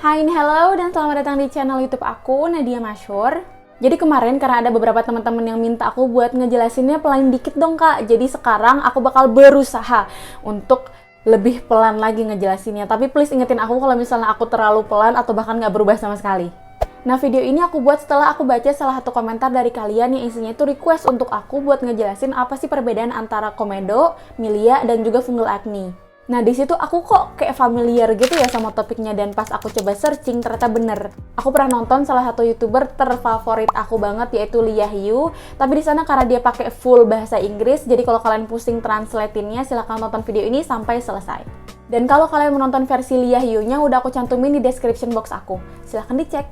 Hai, hello, dan selamat datang di channel YouTube aku, Nadia Masyhur. Jadi kemarin karena ada beberapa teman-teman yang minta aku buat ngejelasinnya pelan dikit dong kak. Jadi sekarang aku bakal berusaha untuk lebih pelan lagi ngejelasinnya. Tapi please ingetin aku kalau misalnya aku terlalu pelan atau bahkan nggak berubah sama sekali. Nah, video ini aku buat setelah aku baca salah satu komentar dari kalian yang isinya itu request untuk aku buat ngejelasin apa sih perbedaan antara komedo, milia, dan juga fungal acne. Nah, di situ aku kok kayak familiar gitu ya sama topiknya, dan pas aku coba searching ternyata bener. Aku pernah nonton salah satu YouTuber terfavorit aku banget yaitu Lia Hyu, tapi di sana karena dia pakai full bahasa Inggris, jadi kalau kalian pusing translatinnya silahkan nonton video ini sampai selesai. Dan kalau kalian menonton versi Lia Hyu-nya udah aku cantumin di description box aku. Silahkan dicek.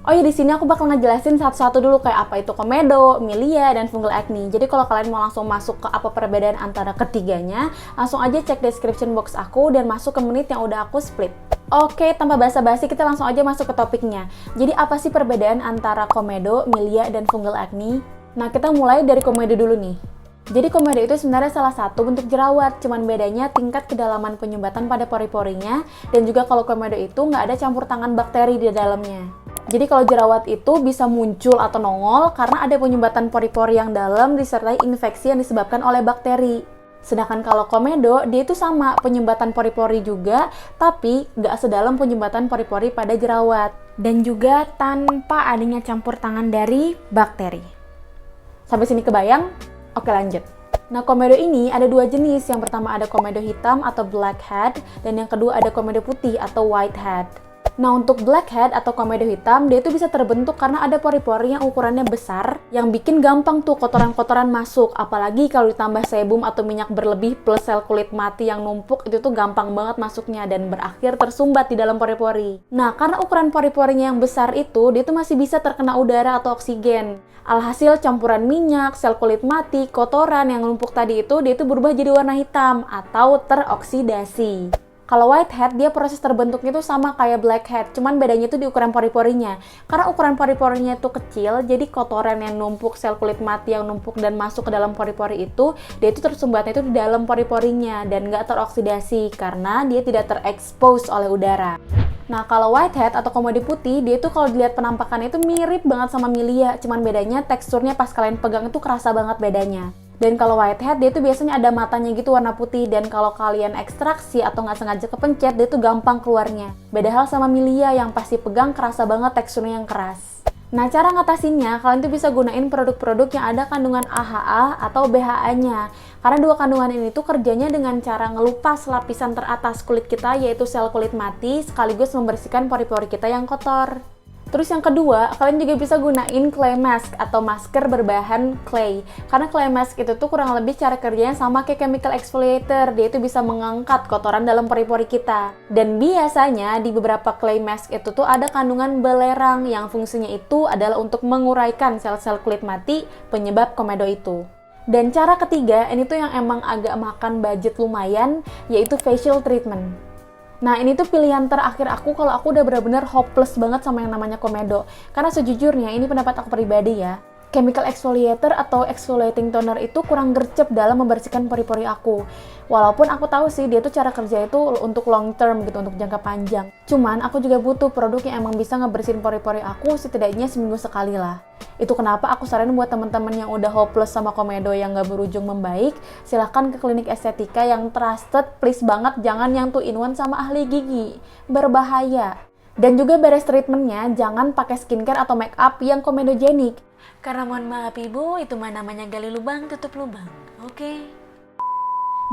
Oh ya, di sini aku bakal ngejelasin satu-satu dulu kayak apa itu komedo, milia, dan fungal acne. Jadi kalau kalian mau langsung masuk ke apa perbedaan antara ketiganya, langsung aja cek description box aku dan masuk ke menit yang udah aku split. Oke, tanpa basa-basi kita langsung aja masuk ke topiknya. Jadi apa sih perbedaan antara komedo, milia, dan fungal acne? Nah, kita mulai dari komedo dulu nih. Jadi komedo itu sebenarnya salah satu bentuk jerawat, cuman bedanya tingkat kedalaman penyumbatan pada pori-porinya, dan juga kalau komedo itu nggak ada campur tangan bakteri di dalamnya. Jadi kalau jerawat itu bisa muncul atau nongol karena ada penyumbatan pori-pori yang dalam disertai infeksi yang disebabkan oleh bakteri. Sedangkan kalau komedo, dia itu sama, penyumbatan pori-pori juga, tapi nggak sedalam penyumbatan pori-pori pada jerawat. Dan juga tanpa adanya campur tangan dari bakteri. Sampai sini kebayang? Oke, lanjut. Nah, komedo ini ada dua jenis. Yang pertama ada komedo hitam atau blackhead, dan yang kedua ada komedo putih atau whitehead. Nah, untuk blackhead atau komedo hitam, dia itu bisa terbentuk karena ada pori-pori yang ukurannya besar, yang bikin gampang tuh kotoran-kotoran masuk. Apalagi kalau ditambah sebum atau minyak berlebih plus sel kulit mati yang numpuk, itu tuh gampang banget masuknya dan berakhir tersumbat di dalam pori-pori. Nah, karena ukuran pori-porinya yang besar itu, dia tuh masih bisa terkena udara atau oksigen. Alhasil campuran minyak, sel kulit mati, kotoran yang numpuk tadi itu, dia itu berubah jadi warna hitam atau teroksidasi. Kalau whitehead, dia proses terbentuknya itu sama kayak blackhead, cuman bedanya itu di ukuran pori-porinya. Karena ukuran pori-porinya itu kecil, jadi kotoran yang numpuk, sel kulit mati yang numpuk dan masuk ke dalam pori-pori itu, dia itu tersumbatnya itu di dalam pori-porinya dan nggak teroksidasi karena dia tidak terekspos oleh udara. Nah, kalau whitehead atau komedo putih, dia itu kalau dilihat penampakannya itu mirip banget sama milia, cuman bedanya teksturnya pas kalian pegang itu kerasa banget bedanya. Dan kalau whitehead, dia itu biasanya ada matanya gitu warna putih, dan kalau kalian ekstraksi atau nggak sengaja kepencet, dia itu gampang keluarnya. Beda hal sama milia yang pasti pegang kerasa banget teksturnya yang keras. Nah, cara ngatasinnya, kalian tuh bisa gunain produk-produk yang ada kandungan AHA atau BHA-nya. Karena dua kandungan ini tuh kerjanya dengan cara ngelupas lapisan teratas kulit kita, yaitu sel kulit mati, sekaligus membersihkan pori-pori kita yang kotor. Terus yang kedua, kalian juga bisa gunain clay mask atau masker berbahan clay. Karena clay mask itu tuh kurang lebih cara kerjanya sama kayak chemical exfoliator. Dia itu bisa mengangkat kotoran dalam pori-pori kita. Dan biasanya di beberapa clay mask itu tuh ada kandungan belerang yang fungsinya itu adalah untuk menguraikan sel-sel kulit mati penyebab komedo itu. Dan cara ketiga, ini tuh yang emang agak makan budget lumayan, yaitu facial treatment. Nah, ini tuh pilihan terakhir aku kalau aku udah benar-benar hopeless banget sama yang namanya komedo. Karena sejujurnya, ini pendapat aku pribadi ya, chemical exfoliator atau exfoliating toner itu kurang gercep dalam membersihkan pori-pori aku. Walaupun aku tahu sih dia tuh cara kerja itu untuk long term gitu, untuk jangka panjang. Cuman aku juga butuh produk yang emang bisa ngebersihin pori-pori aku setidaknya seminggu sekali lah. Itu kenapa aku saranin buat teman-teman yang udah hopeless sama komedo yang gak berujung membaik, silahkan ke klinik estetika yang trusted, please banget, jangan yang 2-in-1 sama ahli gigi. Berbahaya. Dan juga beres treatmentnya, jangan pakai skincare atau make up yang komedogenik. Karena mohon maaf ibu, itu mah namanya gali lubang, tutup lubang. Oke?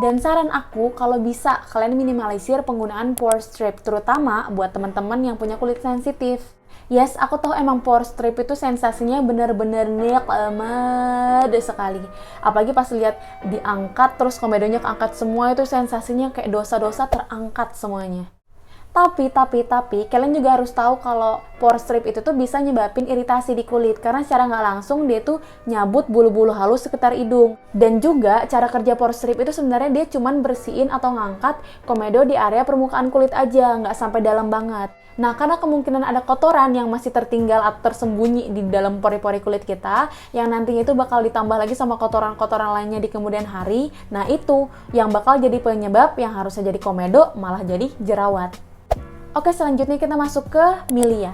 Dan saran aku, kalau bisa, kalian minimalisir penggunaan pore strip, terutama buat teman-teman yang punya kulit sensitif. Yes, aku tahu emang pore strip itu sensasinya bener-bener nikmat sekali. Apalagi pas lihat diangkat, terus komedonya keangkat semua, itu sensasinya kayak dosa-dosa terangkat semuanya. Tapi, kalian juga harus tahu kalau pore strip itu tuh bisa nyebabin iritasi di kulit. Karena secara nggak langsung dia tuh nyabut bulu-bulu halus sekitar hidung. Dan juga cara kerja pore strip itu sebenarnya dia cuman bersihin atau ngangkat komedo di area permukaan kulit aja, nggak sampai dalam banget. Nah, karena kemungkinan ada kotoran yang masih tertinggal atau tersembunyi di dalam pori-pori kulit kita, yang nantinya itu bakal ditambah lagi sama kotoran-kotoran lainnya di kemudian hari. Nah, itu yang bakal jadi penyebab yang harusnya jadi komedo malah jadi jerawat. Oke, selanjutnya kita masuk ke milia.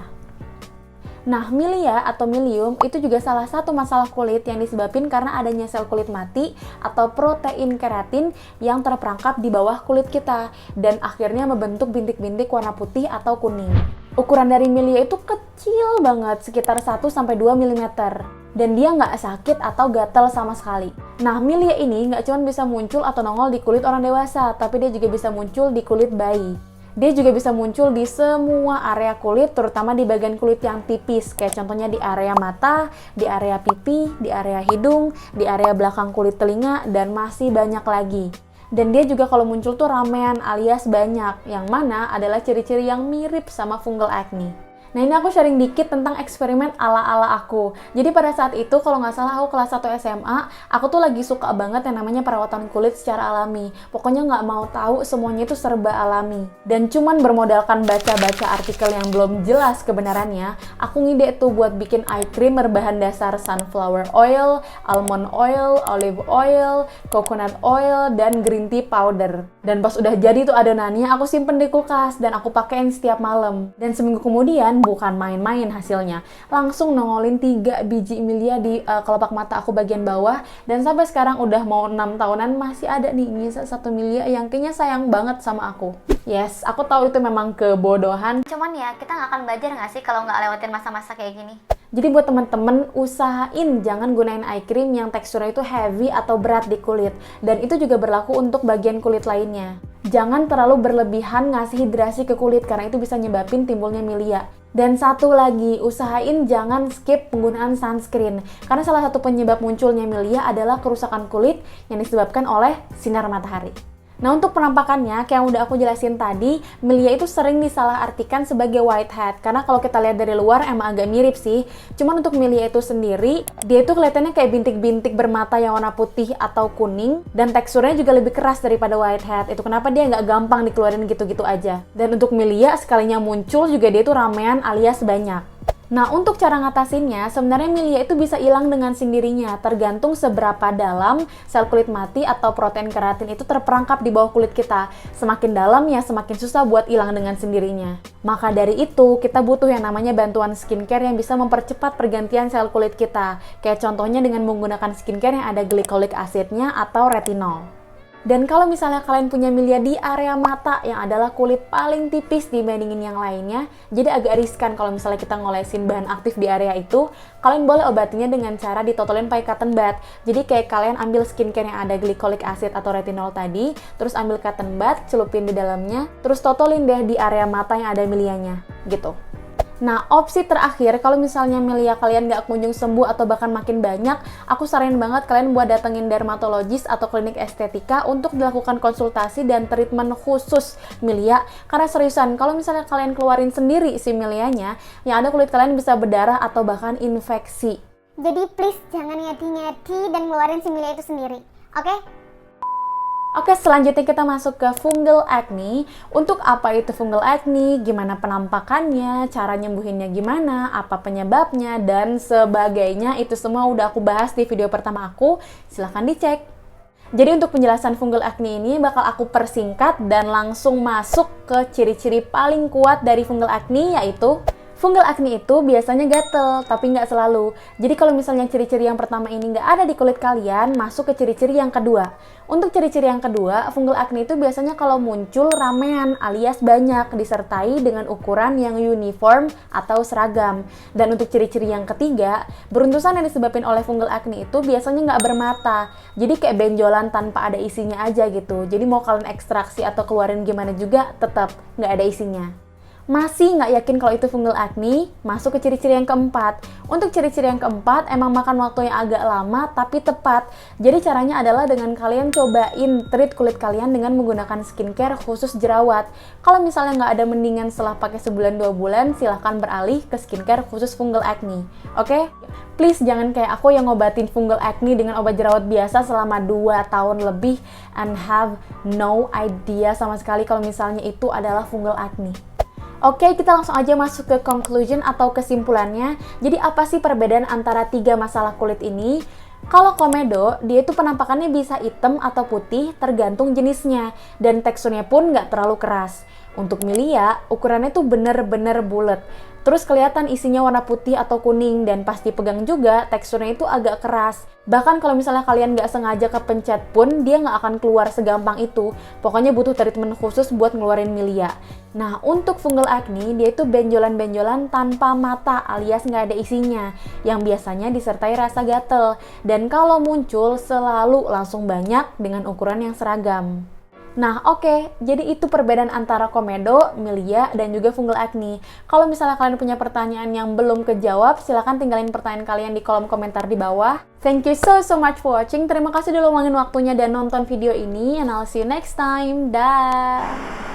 Nah, milia atau milium itu juga salah satu masalah kulit yang disebabkan karena adanya sel kulit mati atau protein keratin yang terperangkap di bawah kulit kita dan akhirnya membentuk bintik-bintik warna putih atau kuning. Ukuran dari milia itu kecil banget, sekitar 1-2 mm. Dan dia nggak sakit atau gatal sama sekali. Nah, milia ini nggak cuma bisa muncul atau nongol di kulit orang dewasa, tapi dia juga bisa muncul di kulit bayi. Dia juga bisa muncul di semua area kulit, terutama di bagian kulit yang tipis, kayak contohnya di area mata, di area pipi, di area hidung, di area belakang kulit telinga, dan masih banyak lagi. Dan dia juga kalau muncul tuh ramean alias banyak, yang mana adalah ciri-ciri yang mirip sama fungal acne. Nah, ini aku sharing dikit tentang eksperimen ala-ala aku. Jadi pada saat itu kalau nggak salah aku kelas 1 SMA, aku tuh lagi suka banget yang namanya perawatan kulit secara alami. Pokoknya nggak mau tahu, semuanya itu serba alami. Dan cuman bermodalkan baca-baca artikel yang belum jelas kebenarannya, aku ngide tuh buat bikin eye cream berbahan dasar sunflower oil, almond oil, olive oil, coconut oil, dan green tea powder. Dan pas udah jadi tuh adonannya, aku simpen di kulkas dan aku pakein setiap malam. Dan seminggu kemudian, bukan main-main hasilnya, langsung nongolin 3 biji milia di kelopak mata aku bagian bawah, dan sampai sekarang udah mau 6 tahunan masih ada nih nyisa 1 milia yang kayaknya sayang banget sama aku. Yes, aku tahu itu memang kebodohan. Cuman ya, kita nggak akan belajar nggak sih kalau nggak lewatin masa-masa kayak gini? Jadi buat temen-temen, usahain jangan gunain eye cream yang teksturnya itu heavy atau berat di kulit. Dan itu juga berlaku untuk bagian kulit lainnya. Jangan terlalu berlebihan ngasih hidrasi ke kulit karena itu bisa nyebabin timbulnya milia. Dan satu lagi, usahain jangan skip penggunaan sunscreen. Karena salah satu penyebab munculnya milia adalah kerusakan kulit yang disebabkan oleh sinar matahari. Nah, untuk penampakannya, kayak yang udah aku jelasin tadi, milia itu sering disalahartikan sebagai whitehead. Karena kalau kita lihat dari luar emang agak mirip sih. Cuman untuk milia itu sendiri, dia itu kelihatannya kayak bintik-bintik bermata yang warna putih atau kuning. Dan teksturnya juga lebih keras daripada whitehead. Itu kenapa dia nggak gampang dikeluarin gitu-gitu aja. Dan untuk milia, sekalinya muncul juga dia itu ramean alias banyak. Nah, untuk cara ngatasinnya, sebenarnya milia itu bisa hilang dengan sendirinya, tergantung seberapa dalam sel kulit mati atau protein keratin itu terperangkap di bawah kulit kita. Semakin dalam ya semakin susah buat hilang dengan sendirinya. Maka dari itu, kita butuh yang namanya bantuan skincare yang bisa mempercepat pergantian sel kulit kita. Kayak contohnya dengan menggunakan skincare yang ada glycolic acidnya atau retinol. Dan kalau misalnya kalian punya milia di area mata yang adalah kulit paling tipis dibandingin yang lainnya, jadi agak riskan kalau misalnya kita ngolesin bahan aktif di area itu, kalian boleh obatinya dengan cara ditotolin pakai cotton bud. Jadi kayak kalian ambil skincare yang ada glycolic acid atau retinol tadi, terus ambil cotton bud, celupin di dalamnya, terus totolin deh di area mata yang ada milianya, gitu. Nah, opsi terakhir, kalau misalnya milia kalian nggak kunjung sembuh atau bahkan makin banyak, aku saranin banget kalian buat datengin dermatologis atau klinik estetika untuk dilakukan konsultasi dan treatment khusus milia. Karena seriusan, kalau misalnya kalian keluarin sendiri si milianya, yang ada kulit kalian bisa berdarah atau bahkan infeksi. Jadi please jangan ngedi-ngedi dan ngeluarin si milia itu sendiri, oke? Oke, selanjutnya kita masuk ke fungal acne. Untuk apa itu fungal acne, gimana penampakannya, cara nyembuhinnya gimana, apa penyebabnya, dan sebagainya. Itu semua udah aku bahas di video pertama aku, silahkan dicek. Jadi untuk penjelasan fungal acne ini bakal aku persingkat dan langsung masuk ke ciri-ciri paling kuat dari fungal acne, yaitu fungal acne itu biasanya gatel, tapi nggak selalu. Jadi kalau misalnya ciri-ciri yang pertama ini nggak ada di kulit kalian, masuk ke ciri-ciri yang kedua. Untuk ciri-ciri yang kedua, fungal acne itu biasanya kalau muncul ramean alias banyak, disertai dengan ukuran yang uniform atau seragam. Dan untuk ciri-ciri yang ketiga, beruntusan yang disebabkan oleh fungal acne itu biasanya nggak bermata. Jadi kayak benjolan tanpa ada isinya aja gitu. Jadi mau kalian ekstraksi atau keluarin gimana juga, tetap nggak ada isinya. Masih nggak yakin kalau itu fungal acne? Masuk ke ciri-ciri yang keempat. Untuk ciri-ciri yang keempat, emang makan waktu yang agak lama tapi tepat. Jadi caranya adalah dengan kalian cobain treat kulit kalian dengan menggunakan skincare khusus jerawat. Kalau misalnya nggak ada mendingan setelah pakai sebulan 2 bulan, silahkan beralih ke skincare khusus fungal acne. Oke? Please jangan kayak aku yang ngobatin fungal acne dengan obat jerawat biasa selama 2 tahun lebih and have no idea sama sekali kalau misalnya itu adalah fungal acne. Oke, kita langsung aja masuk ke conclusion atau kesimpulannya. Jadi apa sih perbedaan antara 3 masalah kulit ini? Kalau komedo, dia itu penampakannya bisa hitam atau putih tergantung jenisnya. Dan teksturnya pun nggak terlalu keras. Untuk Milia, ukurannya tuh bener-bener bulat. Terus kelihatan isinya warna putih atau kuning, dan pas dipegang juga teksturnya itu agak keras. Bahkan kalau misalnya kalian nggak sengaja kepencet pun, dia nggak akan keluar segampang itu. Pokoknya butuh treatment khusus buat ngeluarin Milia. Nah, untuk fungal acne, dia itu benjolan-benjolan tanpa mata alias nggak ada isinya, yang biasanya disertai rasa gatel. Dan kalau muncul, selalu langsung banyak dengan ukuran yang seragam. Nah, oke, jadi itu perbedaan antara komedo, milia, dan juga fungal acne. Kalau misalnya kalian punya pertanyaan yang belum kejawab, silahkan tinggalin pertanyaan kalian di kolom komentar di bawah. Thank you so much for watching. Terima kasih udah luangin waktunya dan nonton video ini. And I'll see you next time. Dah.